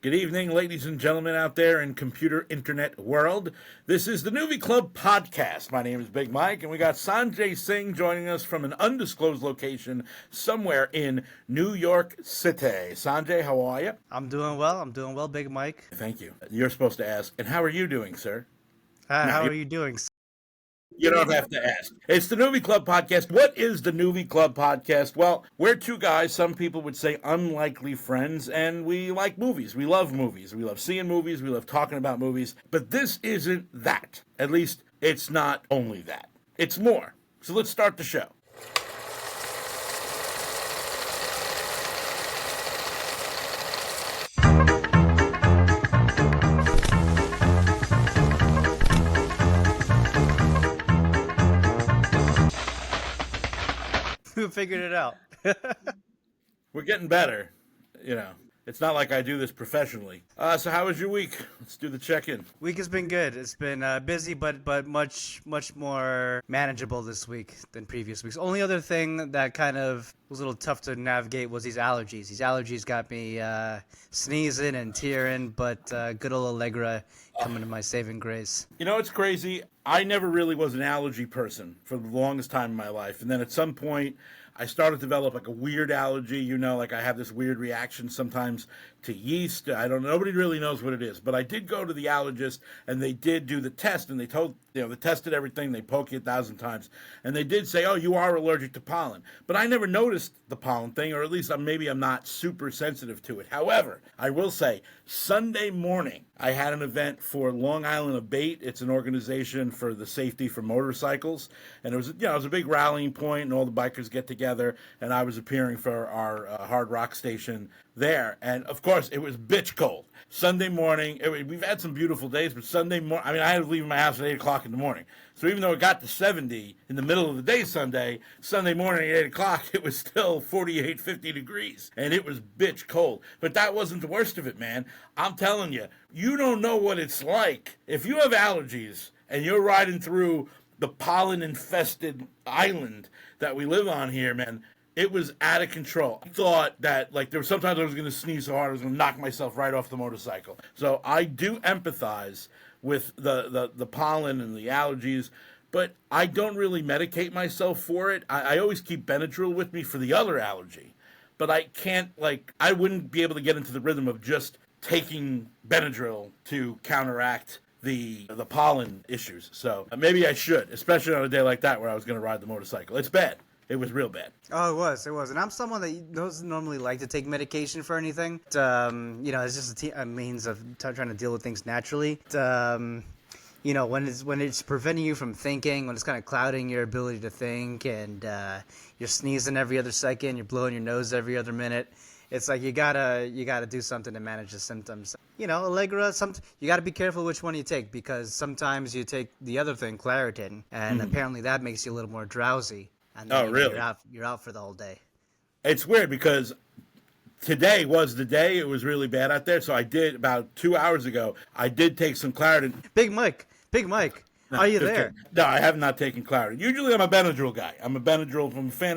Good evening, ladies and gentlemen out there in computer internet world. This is the Nuvee Club Podcast. My name is Big Mike, and we got Sanjay Singh joining us from an undisclosed location somewhere in New York City. Sanjay, how are you? I'm doing well, Big Mike. Thank you. You're supposed to ask, and how are you doing, sir? How are you doing? You don't have to ask. It's the Nuvee Club Podcast. What is the Nuvee Club Podcast? Well, we're two guys, some people would say unlikely friends, and we like movies. We love movies. We love seeing movies. We love talking about movies. But this isn't that. At least, it's not only that. It's more. So let's start the show. We figured it out. We're getting better, you know. It's not like I do this professionally. So how was your week? Let's do the check-in. Week has been good. It's been busy, but much more manageable this week than previous weeks. Only other thing that kind of was a little tough to navigate was these allergies. These allergies got me sneezing and tearing, but good old Allegra coming to my saving grace. You know, it's crazy. I never really was an allergy person for the longest time in my life. And then at some point, I started to develop like a weird allergy, like I have this weird reaction sometimes to yeast. I don't know. Nobody really knows what it is. But I did go to the allergist, and they did do the test, and they told, they tested everything. They poke you 1,000 times. And they did say, oh, you are allergic to pollen. But I never noticed the pollen thing, or at least maybe I'm not super sensitive to it. However, I will say, Sunday morning, I had an event for Long Island Abate. It's an organization for the safety for motorcycles. And it was a big rallying point, and all the bikers get together, and I was appearing for our hard rock station there. And of course, it was bitch cold. Sunday morning, we've had some beautiful days, but Sunday morning, I had to leave my house at 8 o'clock in the morning. So even though it got to 70 in the middle of the day Sunday morning at 8 o'clock, it was still 48, 50 degrees. And it was bitch cold. But that wasn't the worst of it, man. I'm telling you, you don't know what it's like. If you have allergies and you're riding through the pollen-infested island that we live on here, man, it was out of control. I thought that, there were sometimes I was going to sneeze so hard I was going to knock myself right off the motorcycle. So I do empathize with the pollen and the allergies, but I don't really medicate myself for it. I always keep Benadryl with me for the other allergy, but I can't, I wouldn't be able to get into the rhythm of just taking Benadryl to counteract the pollen issues. So maybe I should, especially on a day like that where I was going to ride the motorcycle. It's bad. It was real bad. Oh, it was. And I'm someone that doesn't normally like to take medication for anything. It's just a means of trying to deal with things naturally. When it's preventing you from thinking, when it's kind of clouding your ability to think, and you're sneezing every other second, you're blowing your nose every other minute, it's like you gotta do something to manage the symptoms. Allegra, you gotta be careful which one you take, because sometimes you take the other thing, Claritin, and apparently that makes you a little more drowsy. And then really? You're out for the whole day. It's weird because today was the day. It was really bad out there. So I did, about 2 hours ago, I did take some Claritin. Big Mike, No, are you there? No, I have not taken Claritin. Usually I'm a Benadryl guy. I'm a fan of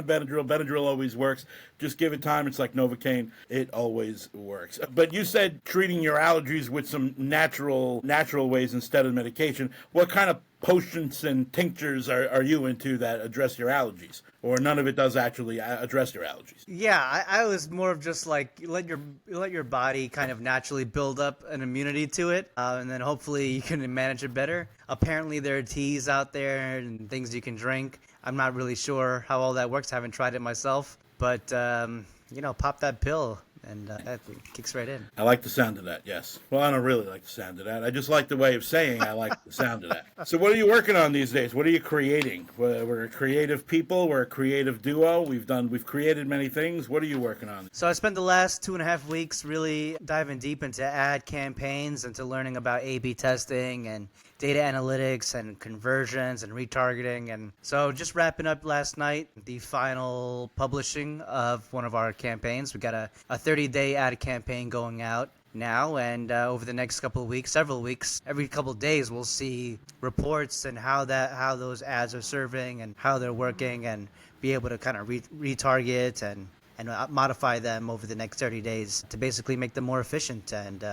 Benadryl. Benadryl always works. Just give it time. It's like Novocaine. It always works. But you said treating your allergies with some natural ways instead of medication. What kind of potions and tinctures are you into that address your allergies? Or none of it does actually address your allergies? Yeah, I was more of just like let your body kind of naturally build up an immunity to it, and then hopefully you can manage it better. Apparently there are teas out there and things you can drink. I'm not really sure how all that works. I haven't tried it myself, but pop that pill. And that kicks right in. I like the sound of that, yes. Well, I don't really like the sound of that. I just like the way of saying I like the sound of that. So what are you working on these days? What are you creating? We're creative people. We're a creative duo. We've created many things. What are you working on? So I spent the last 2.5 weeks really diving deep into ad campaigns, into learning about A/B testing and data analytics and conversions and retargeting. And so just wrapping up last night, the final publishing of one of our campaigns. We got a 30-day ad campaign going out now, and over the next several weeks, every couple of days, we'll see reports and how those ads are serving and how they're working, and be able to kind of retarget and and modify them over the next 30 days to basically make them more efficient and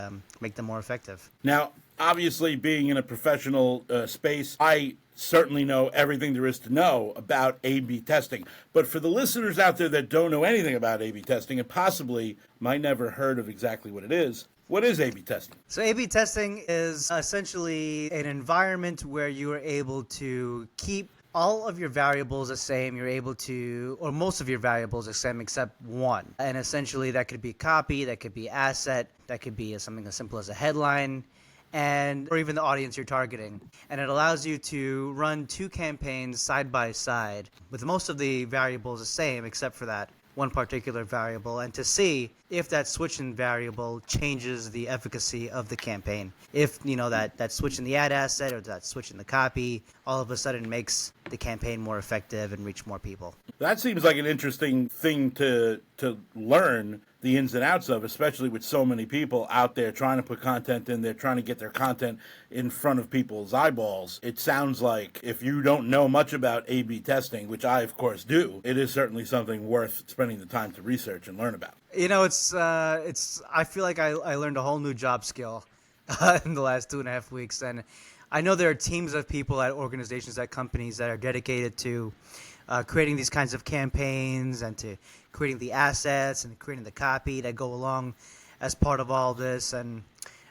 make them more effective. Now, obviously, being in a professional space, I certainly know everything there is to know about A/B testing. But for the listeners out there that don't know anything about A/B testing and possibly might never heard of exactly what it is, what is A/B testing? So A/B testing is essentially an environment where you are able to keep all of your variables the same. You're able to, or most of your variables the same except one. And essentially that could be copy, that could be asset, that could be something as simple as a headline, or even the audience you're targeting. And it allows you to run two campaigns side by side with most of the variables the same except for that one particular variable, and to see if that switch in variable changes the efficacy of the campaign. If that switch in the ad asset or that switch in the copy all of a sudden makes the campaign more effective and reach more people. That seems like an interesting thing to learn the ins and outs of, especially with so many people out there trying to put content in there, trying to get their content in front of people's eyeballs. It sounds like if you don't know much about A/B testing, which I, of course, do, it is certainly something worth spending the time to research and learn about. It's I feel like I learned a whole new job skill in the last 2.5 weeks. And I know there are teams of people at organizations, at companies that are dedicated to creating these kinds of campaigns and to creating the assets and creating the copy that go along as part of all this, and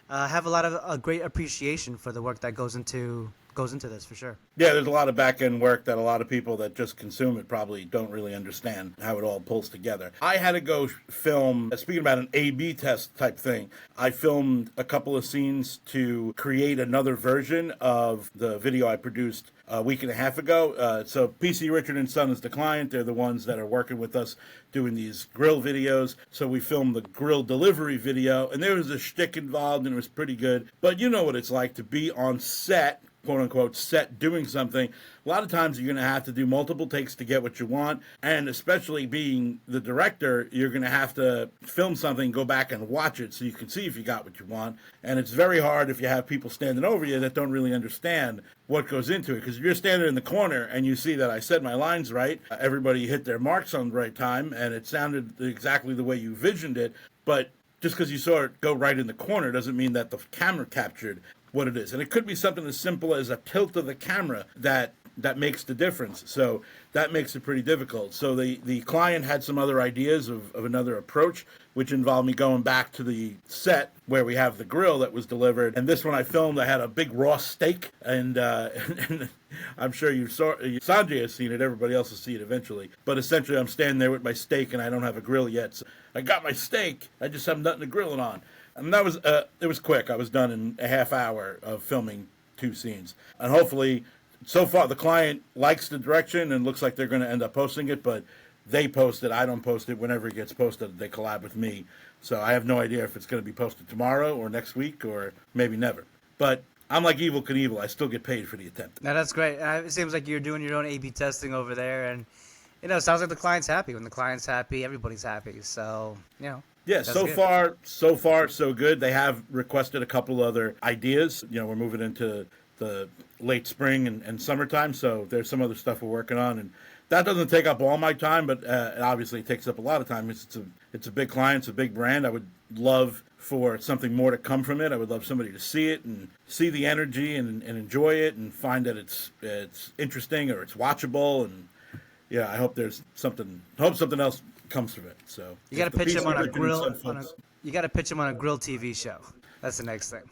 have a lot of a great appreciation for the work that goes into this, for sure. Yeah, there's a lot of back-end work that a lot of people that just consume it probably don't really understand how it all pulls together. I had to go film, speaking about an A/B test type thing, I filmed a couple of scenes to create another version of the video I produced a week and a half ago. So PC Richard & Son is the client. They're the ones that are working with us doing these grill videos. So we filmed the grill delivery video, and there was a shtick involved, and it was pretty good. But you know what it's like to be on set, quote-unquote set, doing something. A lot of times you're going to have to do multiple takes to get what you want, and especially being the director, you're going to have to film something, go back and watch it so you can see if you got what you want. And it's very hard if you have people standing over you that don't really understand what goes into it, because if you're standing in the corner and you see that I said my lines right, everybody hit their marks on the right time, and it sounded exactly the way you visioned it, but just because you saw it go right in the corner doesn't mean that the camera captured what it is. And it could be something as simple as a tilt of the camera that makes the difference. So that makes it pretty difficult. So the client had some other ideas of another approach, which involved me going back to the set where we have the grill that was delivered. And this one I filmed, I had a big raw steak, and I'm sure Sanjay has seen it, everybody else will see it eventually. But essentially I'm standing there with my steak and I don't have a grill yet. So I got my steak, I just have nothing to grill it on. And that was, it was quick. I was done in a half hour of filming 2 scenes. And hopefully, so far, the client likes the direction and looks like they're going to end up posting it, but they post it. I don't post it. Whenever it gets posted, they collab with me. So I have no idea if it's going to be posted tomorrow or next week or maybe never. But I'm like Evel Knievel. I still get paid for the attempt. Now, that's great. It seems like you're doing your own A/B testing over there, and it sounds like the client's happy. When the client's happy, everybody's happy. So, Yeah, so far, so good. They have requested a couple other ideas. We're moving into the late spring and summertime, so there's some other stuff we're working on, and that doesn't take up all my time, but it obviously takes up a lot of time. It's a big client, it's a big brand. I would love for something more to come from it. I would love somebody to see it and see the energy and enjoy it and find that it's interesting or it's watchable, and I hope there's something else comes from it. So you got to pitch him on a grill. You got to pitch him on a grill TV show. That's the next thing.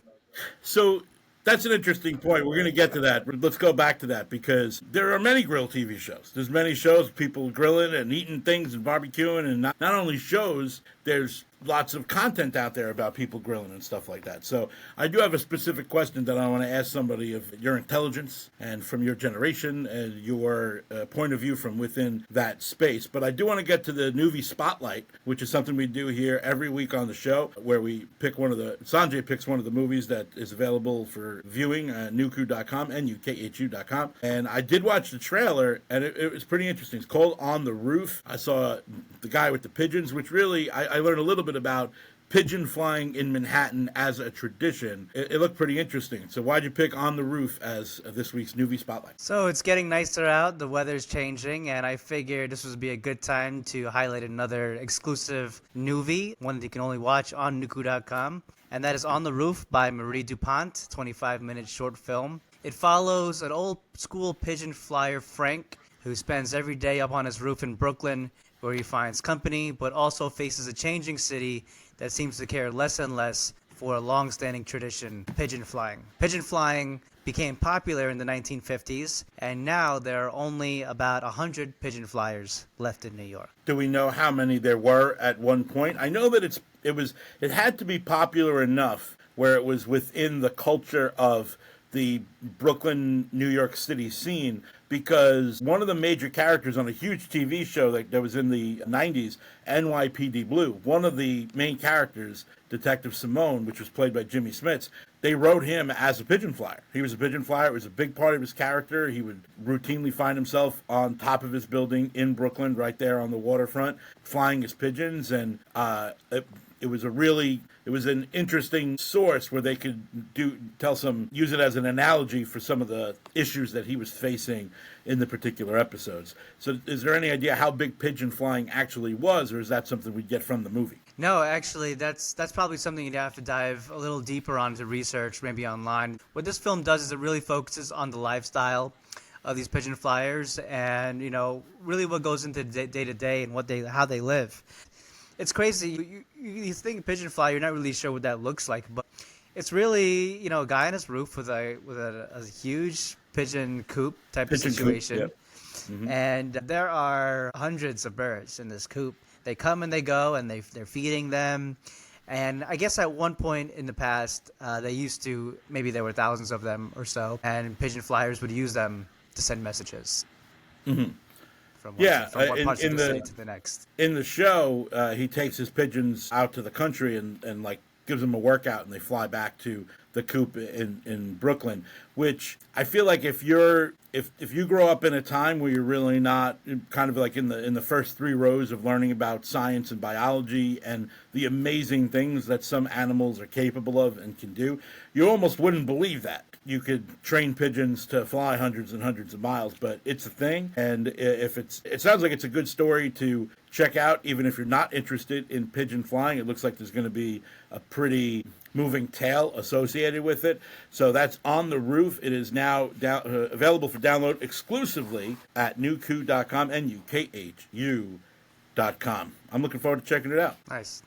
So that's an interesting point. We're going to get to that. Let's go back to that, because there are many grill TV shows. There's many shows, people grilling and eating things and barbecuing, and not only shows, there's lots of content out there about people grilling and stuff like that. So I do have a specific question that I want to ask somebody of your intelligence and from your generation and your point of view from within that space. But I do want to get to the Nuvee Spotlight, which is something we do here every week on the show, where we pick Sanjay picks one of the movies that is available for viewing at nuku.com, NUKHU.com. And I did watch the trailer, and it was pretty interesting. It's called On the Roof. I saw the guy with the pigeons, which really, I learned a little bit about pigeon flying in Manhattan as a tradition. It looked pretty interesting. So why'd you pick On the Roof as this week's Nuvee Spotlight? So it's getting nicer out, the weather's changing, and I figured this would be a good time to highlight another exclusive Nuvee, one that you can only watch on Nuku.com, and that is On the Roof by Marie Dupont, 25-minute short film. It follows an old school pigeon flyer, Frank, who spends every day up on his roof in Brooklyn, where he finds company, but also faces a changing city that seems to care less and less for a long-standing tradition, pigeon flying. Pigeon flying became popular in the 1950s, and now there are only about 100 pigeon flyers left in New York. Do we know how many there were at one point? I know that it had to be popular enough where it was within the culture of the Brooklyn, New York City scene, because one of the major characters on a huge TV show that was in the 90s, NYPD Blue, one of the main characters, Detective Simone, which was played by Jimmy Smits, they wrote him as a pigeon flyer. He was a pigeon flyer. It was a big part of his character. He would routinely find himself on top of his building in Brooklyn, right there on the waterfront, flying his pigeons, and it was an interesting source where they could use it as an analogy for some of the issues that he was facing in the particular episodes. So is there any idea how big pigeon flying actually was, or is that something we get from the movie? No, actually, that's probably something you'd have to dive a little deeper onto research, maybe online. What this film does is it really focuses on the lifestyle of these pigeon flyers and, really what goes into day to day and how they live. It's crazy. You think pigeon fly, you're not really sure what that looks like, but it's really, a guy on his roof with a huge pigeon coop type of situation. Coop, yep. Mm-hmm. And there are hundreds of birds in this coop. They come and they go, and they're feeding them. And I guess at one point in the past, maybe there were thousands of them or so, and pigeon flyers would use them to send messages. Mm-hmm. From one part of the city to the next. In the show, he takes his pigeons out to the country and gives them a workout, and they fly back to the coop in Brooklyn, which I feel like if you grow up in a time where you're really not kind of like in the first 3 rows of learning about science and biology and the amazing things that some animals are capable of and can do, you almost wouldn't believe that you could train pigeons to fly hundreds and hundreds of miles, but it's a thing. And it sounds like it's a good story to check out, even if you're not interested in pigeon flying. It looks like there's going to be a pretty moving tale associated with it. So that's On the Roof. It is now available for download exclusively at nuku.com, NUKHU.com. I'm looking forward to checking it out. Nice.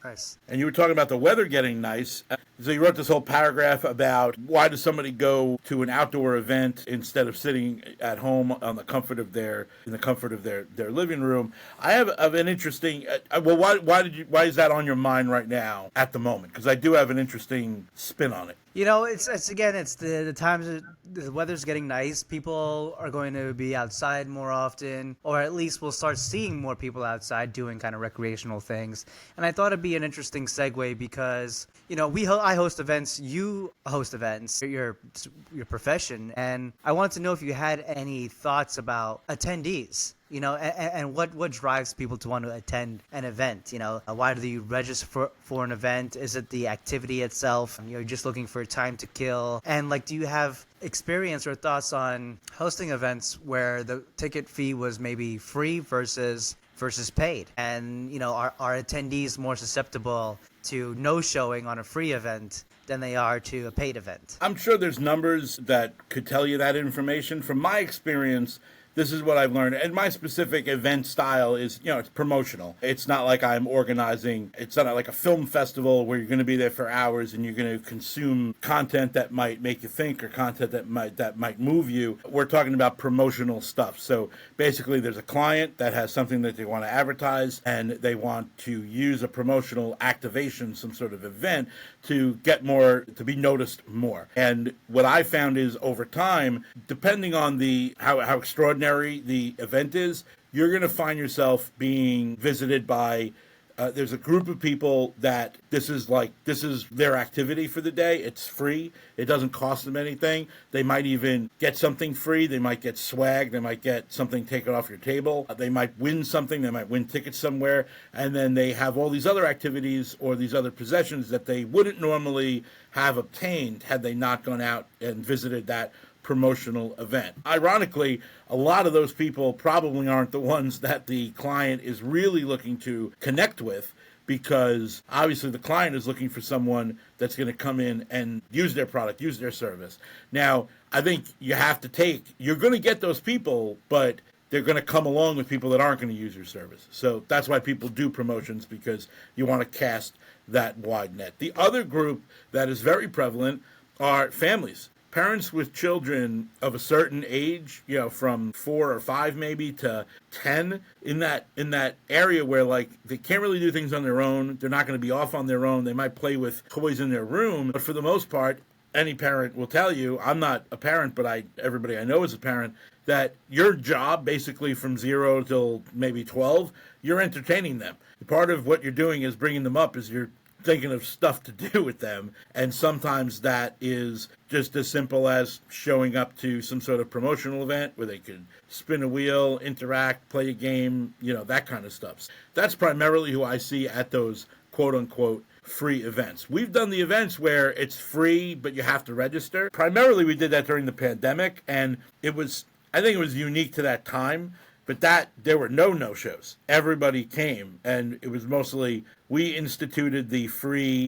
And you were talking about the weather getting nice. So you wrote this whole paragraph about why does somebody go to an outdoor event instead of sitting at home in the comfort of their living room. I have an interesting. Why is that on your mind right now at the moment? Because I do have an interesting spin on it. It's the times that the weather's getting nice. People are going to be outside more often, or at least we'll start seeing more people outside doing kind of recreational things. And I thought it'd be an interesting segue because, I host events, you host events, your profession, and I wanted to know if you had any thoughts about attendees. And what drives people to want to attend an event? Why do you register for an event? Is it the activity itself? You're just looking for time to kill? And do you have experience or thoughts on hosting events where the ticket fee was maybe free versus paid? And, are attendees more susceptible to no showing on a free event than they are to a paid event? I'm sure there's numbers that could tell you that information. From my experience, this is what I've learned. And my specific event style is, it's promotional. It's not like I'm organizing. It's not like a film festival where you're going to be there for hours and you're going to consume content that might make you think or content that might move you. We're talking about promotional stuff. So basically there's a client that has something that they want to advertise and they want to use a promotional activation, some sort of event to be noticed more. And what I found is over time, depending on how extraordinary the event is, you're going to find yourself being visited by There's a group of people that this is their activity for the day. It's free. It doesn't cost them anything. They might even get something free. They might get swag. They might get something taken off your table. They might win something. They might win tickets somewhere. And then they have all these other activities or these other possessions that they wouldn't normally have obtained had they not gone out and visited that promotional event. Ironically, a lot of those people probably aren't the ones that the client is really looking to connect with, because obviously the client is looking for someone that's going to come in and use their product, use their service. Now, I think you're going to get those people, but they're going to come along with people that aren't going to use your service. So that's why people do promotions, because you want to cast that wide net. The other group that is very prevalent are families. Parents with children of a certain age, from 4 or 5 maybe to 10, in that area where like they can't really do things on their own. They're not going to be off on their own. They might play with toys in their room, but for the most part, any parent will tell you, I'm not a parent, but everybody I know is a parent, that your job basically from 0 till maybe 12, you're entertaining them. Part of what you're doing is bringing them up, is you're thinking of stuff to do with them, and sometimes that is just as simple as showing up to some sort of promotional event where they could spin a wheel, interact, play a game, that kind of stuff. That's primarily who I see at those quote-unquote free events. We've done the events where it's free, but you have to register. Primarily, we did that during the pandemic, and I think it was unique to that time, but there were no-shows. Everybody came, and it was mostly, we instituted the free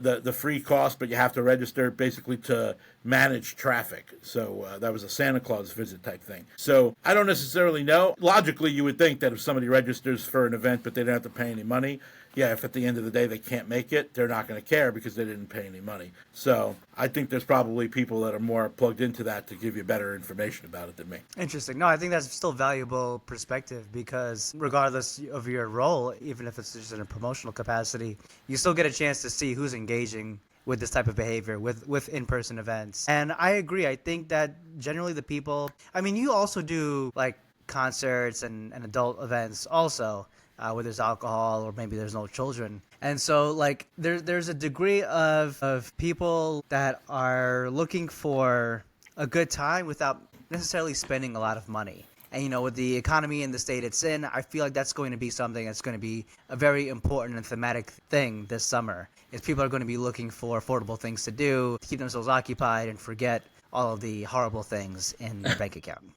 cost, but you have to register basically to manage traffic. So that was a Santa Claus visit type thing. So I don't necessarily know. Logically, you would think that if somebody registers for an event but they don't have to pay any money, if at the end of the day they can't make it, they're not going to care because they didn't pay any money. So I think there's probably people that are more plugged into that to give you better information about it than me. Interesting. No, I think that's still valuable perspective, because regardless of your role, even if it's just in a promotional capacity, you still get a chance to see who's engaging with this type of behavior with in-person events. And I agree. I think that generally the people, you also do like concerts and adult events also, where there's alcohol or maybe there's no children. And so like there's a degree of people that are looking for a good time without necessarily spending a lot of money. And, with the economy and the state it's in, I feel like that's going to be something that's going to be a very important and thematic thing this summer, is people are going to be looking for affordable things to do, to keep themselves occupied and forget all of the horrible things in their bank account.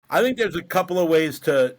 I think there's a couple of ways to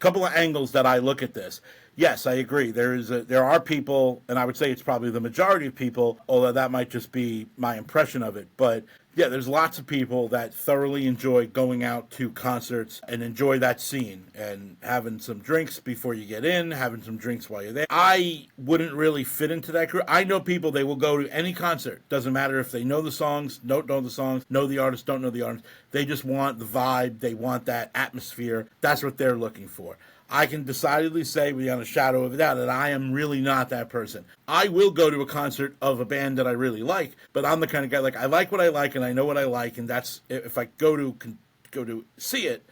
couple of angles that I look at this. Yes, I agree. There are people, and I would say it's probably the majority of people, although that might just be my impression of it. But yeah, there's lots of people that thoroughly enjoy going out to concerts and enjoy that scene and having some drinks before you get in, having some drinks while you're there. I wouldn't really fit into that group. I know people, they will go to any concert. Doesn't matter if they know the songs, don't know the songs, know the artist, don't know the artist. They just want the vibe. They want that atmosphere. That's what they're looking for. I can decidedly say beyond a shadow of a doubt that I am really not that person. I will go to a concert of a band that I really like, but I'm the kind of guy, like, I like what I like and I know what I like, and that's, if I go to see it,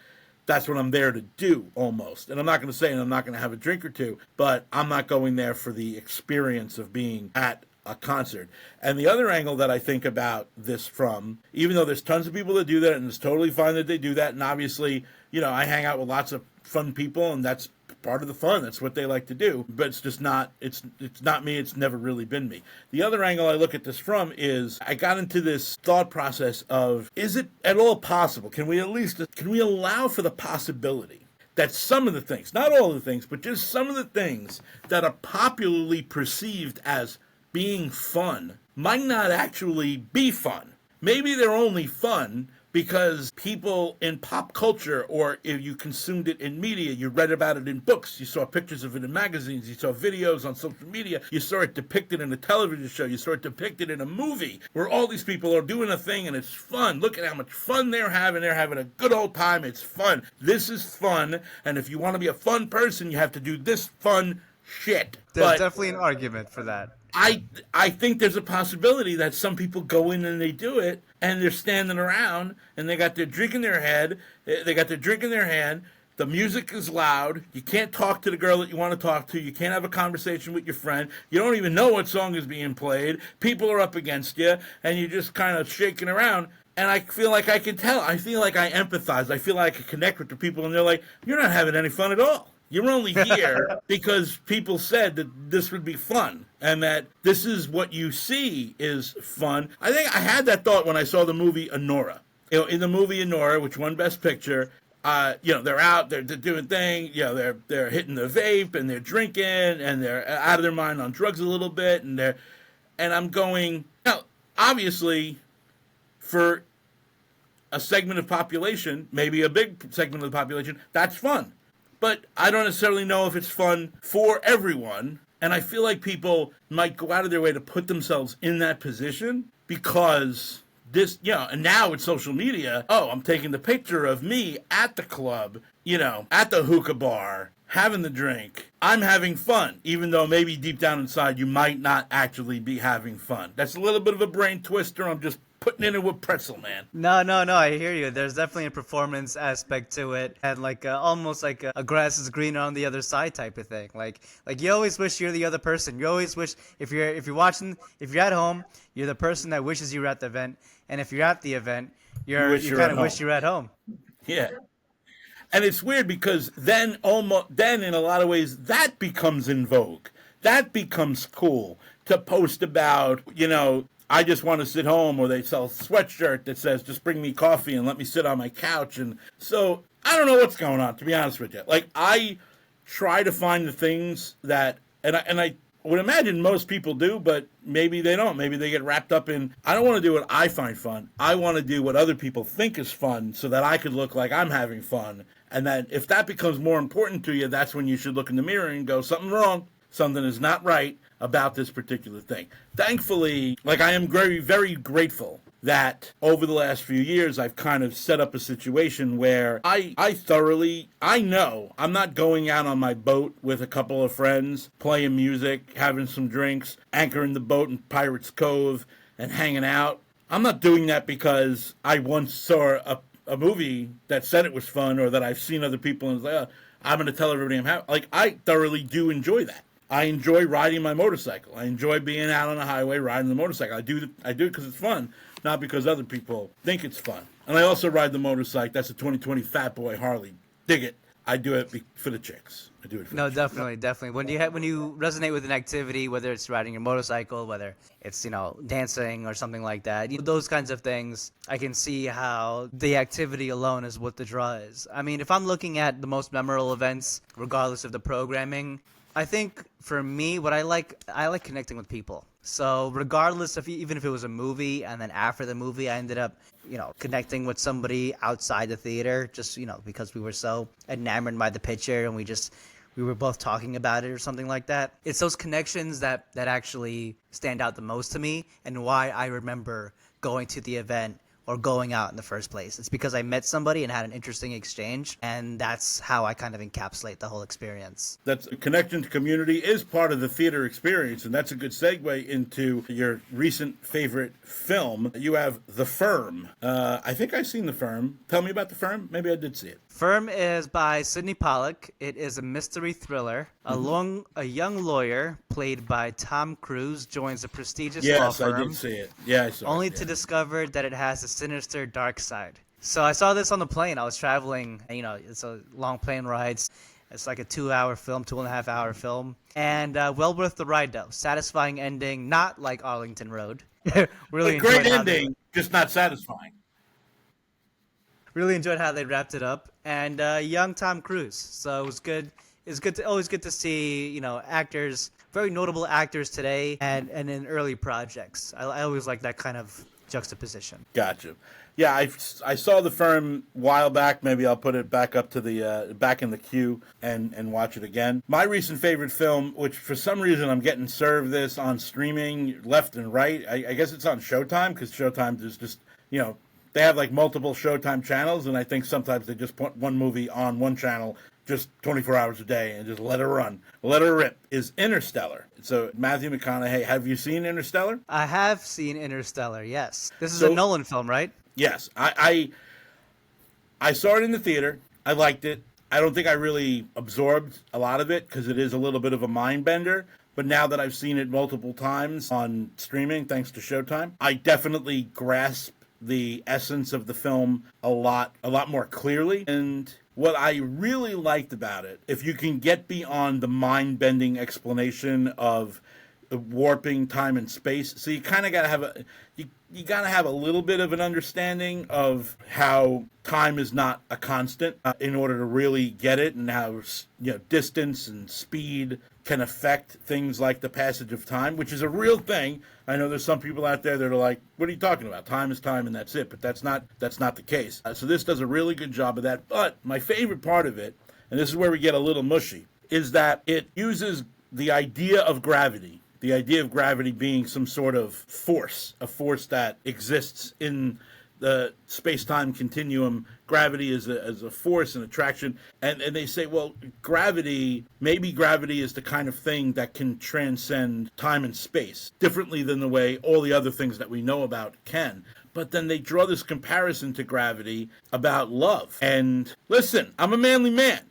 that's what I'm there to do almost. And I'm not going to say, and I'm not going to have a drink or two, but I'm not going there for the experience of being at a concert. And the other angle that I think about this from, even though there's tons of people that do that, and it's totally fine that they do that, and obviously, I hang out with lots of fun people, and that's part of the fun. That's what they like to do. But it's just not, it's not me. It's never really been me. The other angle I look at this from is I got into this thought process of, is it at all possible? Can we allow for the possibility that some of the things, not all of the things, but just some of the things that are popularly perceived as being fun might not actually be fun? Maybe they're only fun because people in pop culture, or if you consumed it in media, you read about it in books, you saw pictures of it in magazines, you saw videos on social media, you saw it depicted in a television show, you saw it depicted in a movie where all these people are doing a thing and it's fun. Look at how much fun they're having. They're having a good old time. It's fun. This is fun. And if you want to be a fun person, you have to do this fun shit. There's definitely an argument for that. I think there's a possibility that some people go in and they do it, and they're standing around, and they got their drink in their hand, The music is loud. You can't talk to the girl that you want to talk to. You can't have a conversation with your friend. You don't even know what song is being played. People are up against you, and you're just kind of shaking around. And I feel like I can tell. I feel like I empathize. I feel like I can connect with the people, and they're like, "You're not having any fun at all. You're only here because people said that this would be fun, and that this is what you see is fun." I think I had that thought when I saw the movie Anora. In the movie Anora, which won Best Picture, they're out, they're doing things, they're hitting the vape and they're drinking and they're out of their mind on drugs a little bit, and I'm going, now, obviously, for a segment of population, maybe a big segment of the population, that's fun. But I don't necessarily know if it's fun for everyone, and I feel like people might go out of their way to put themselves in that position because this, and now with social media, I'm taking the picture of me at the club, at the hookah bar, having the drink. I'm having fun, even though maybe deep down inside you might not actually be having fun. That's a little bit of a brain twister. I'm just putting it in with pretzel, man. No, I hear you. There's definitely a performance aspect to it, and almost like a grass is greener on the other side type of thing. Like you always wish you're the other person. You always wish if you're at home, you're the person that wishes you were at the event, and if you're at the event, you kind of wish you were at home. Yeah. And it's weird because then in a lot of ways that becomes in vogue. That becomes cool to post about, I just want to sit home, or they sell a sweatshirt that says, just bring me coffee and let me sit on my couch. And so I don't know what's going on, to be honest with you. Like, I try to find the things that, and I would imagine most people do, but maybe they don't. Maybe they get wrapped up in, I don't want to do what I find fun. I want to do what other people think is fun so that I could look like I'm having fun. And that if that becomes more important to you, that's when you should look in the mirror and go, something wrong. Something is not right about this particular thing. Thankfully, I am very, very grateful that over the last few years, I've kind of set up a situation where I know I'm not going out on my boat with a couple of friends, playing music, having some drinks, anchoring the boat in Pirates Cove and hanging out. I'm not doing that because I once saw a movie that said it was fun, or that I've seen other people and was like, I'm going to tell everybody I'm happy. I thoroughly do enjoy that. I enjoy riding my motorcycle. I enjoy being out on the highway riding the motorcycle. I do it because it's fun, not because other people think it's fun. And I also ride the motorcycle. That's a 2020 Fat Boy Harley. Dig it. I do it for the chicks. I do it for the chicks. Definitely. When you resonate with an activity, whether it's riding your motorcycle, whether it's dancing or something like that, those kinds of things, I can see how the activity alone is what the draw is. I mean, if I'm looking at the most memorable events, regardless of the programming, I think for me, what I like connecting with people. So regardless of even if it was a movie, and then after the movie, I ended up, connecting with somebody outside the theater, just, because we were so enamored by the picture and we were both talking about it or something like that. It's those connections that actually stand out the most to me, and why I remember going to the event or going out in the first place. It's because I met somebody and had an interesting exchange, and that's how I kind of encapsulate the whole experience. That's connection to community is part of the theater experience, and that's a good segue into your recent favorite film. You have The Firm. I think I've seen The Firm. Tell me about The Firm. Maybe I did see it. Firm is by Sidney Pollack. It is a mystery thriller. A young lawyer, played by Tom Cruise, joins a prestigious law firm. Yes, I did see it. Yeah, I saw it. Only to discover that it has a sinister dark side. So I saw this on the plane. I was traveling, it's a long plane ride. It's like a 2-hour film, 2.5-hour film. And well worth the ride, though. Satisfying ending, not like Arlington Road. Really great ending, just not satisfying. Really enjoyed how they wrapped it up, and young Tom Cruise. So it was good. It's always good to see actors, very notable actors today, and in early projects. I always like that kind of juxtaposition. Gotcha. Yeah, I saw The Firm a while back. Maybe I'll put it back up to the back in the queue and watch it again. My recent favorite film, which for some reason I'm getting served this on streaming left and right. I guess it's on Showtime, because Showtime is just they have like multiple Showtime channels, and I think sometimes they just put one movie on one channel just 24 hours a day and just let it run. Let it rip. Is Interstellar. So Matthew McConaughey, have you seen Interstellar? I have seen Interstellar, yes. This is a Nolan film, right? Yes. I saw it in the theater. I liked it. I don't think I really absorbed a lot of it because it is a little bit of a mind bender. But now that I've seen it multiple times on streaming, thanks to Showtime, I definitely grasp the essence of the film a lot more clearly. And what I really liked about it, if you can get beyond the mind-bending explanation of warping time and space, so you kind of got to have you got to have a little bit of an understanding of how time is not a constant in order to really get it, and how distance and speed can affect things like the passage of time, which is a real thing. I know there's some people out there that are like, "What are you talking about? Time is time, and that's it." But that's not the case. So this does a really good job of that. But my favorite part of it, and this is where we get a little mushy, is that it uses the idea of gravity. The idea of gravity being some sort of force, a force that exists in the space-time continuum. Gravity is a force, an attraction. And they say, well, maybe gravity is the kind of thing that can transcend time and space, differently than the way all the other things that we know about can. But then they draw this comparison to gravity about love. And listen, I'm a manly man.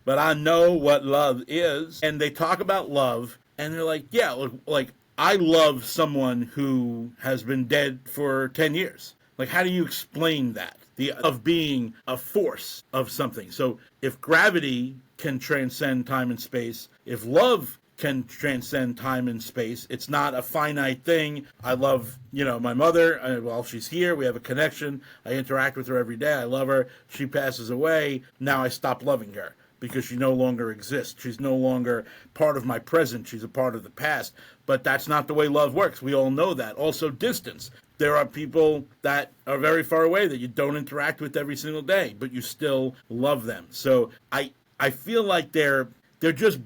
But I know what love is. And they talk about love, and they're like, yeah, like I love someone who has been dead for 10 years. Like, how do you explain that? Of being a force of something. So if gravity can transcend time and space, if love can transcend time and space, it's not a finite thing. I love, my mother. She's here. We have a connection. I interact with her every day. I love her. She passes away. Now I stop loving her, because she no longer exists. She's no longer part of my present. She's a part of the past. But that's not the way love works. We all know that. Also, distance. There are people that are very far away that you don't interact with every single day, but you still love them. So I feel like they're just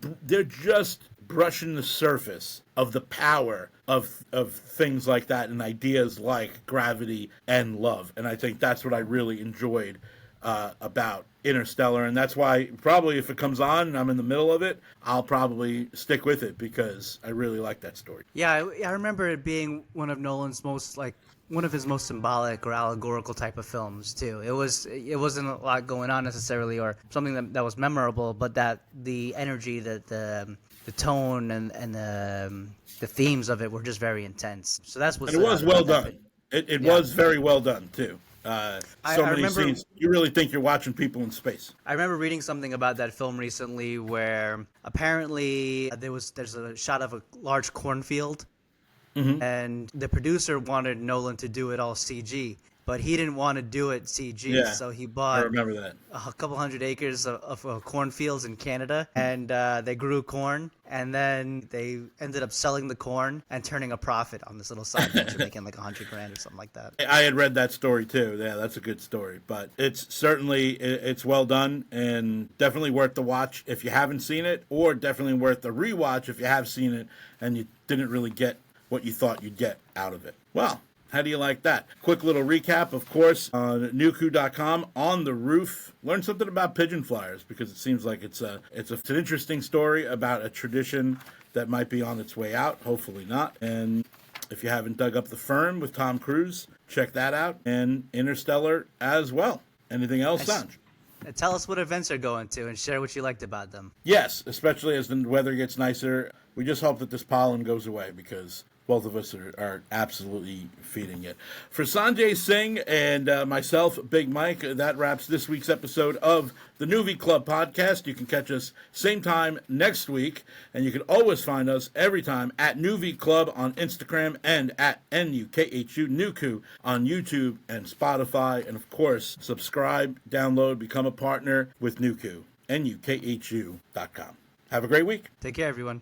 brushing the surface of the power of things like that and ideas like gravity and love. And I think that's what I really enjoyed about Interstellar, and that's why probably if it comes on and I'm in the middle of it, I'll probably stick with it because I really like that story. Yeah, I remember it being one of Nolan's one of his most symbolic or allegorical type of films too. It wasn't a lot going on necessarily or something that was memorable, but that the energy, the tone and the themes of it were just very intense. So that's what. And it was well done. It was very well done too. Many scenes. You really think you're watching people in space. I remember reading something about that film recently where apparently there's a shot of a large cornfield, and the producer wanted Nolan to do it all CG, but he didn't want to do it CG, so he bought I remember that. a couple hundred acres of cornfields in Canada, and they grew corn, and then they ended up selling the corn and turning a profit on this little side venture, making like $100,000 or something like that. I had read that story too. Yeah, that's a good story, but it's well done and definitely worth the watch if you haven't seen it, or definitely worth the rewatch if you have seen it and you didn't really get what you thought you'd get out of it. Well, how do you like that? Quick little recap, of course, on nuku.com, On the Roof. Learn something about pigeon flyers because it seems like it's an interesting story about a tradition that might be on its way out. Hopefully not. And if you haven't dug up The Firm with Tom Cruise, check that out. And Interstellar as well. Anything else, Sanj? Tell us what events are going to and share what you liked about them. Yes, especially as the weather gets nicer. We just hope that this pollen goes away because both of us are absolutely feeding it. For Sanjay, Singh, and myself, Big Mike, that wraps this week's episode of the Nuvee Club Podcast. You can catch us same time next week, and you can always find us every time at Nuvee Club on Instagram and at NUKHU Nuku on YouTube and Spotify. And of course, subscribe, download, become a partner with Nuku, NUKHU.com. Have a great week. Take care, everyone.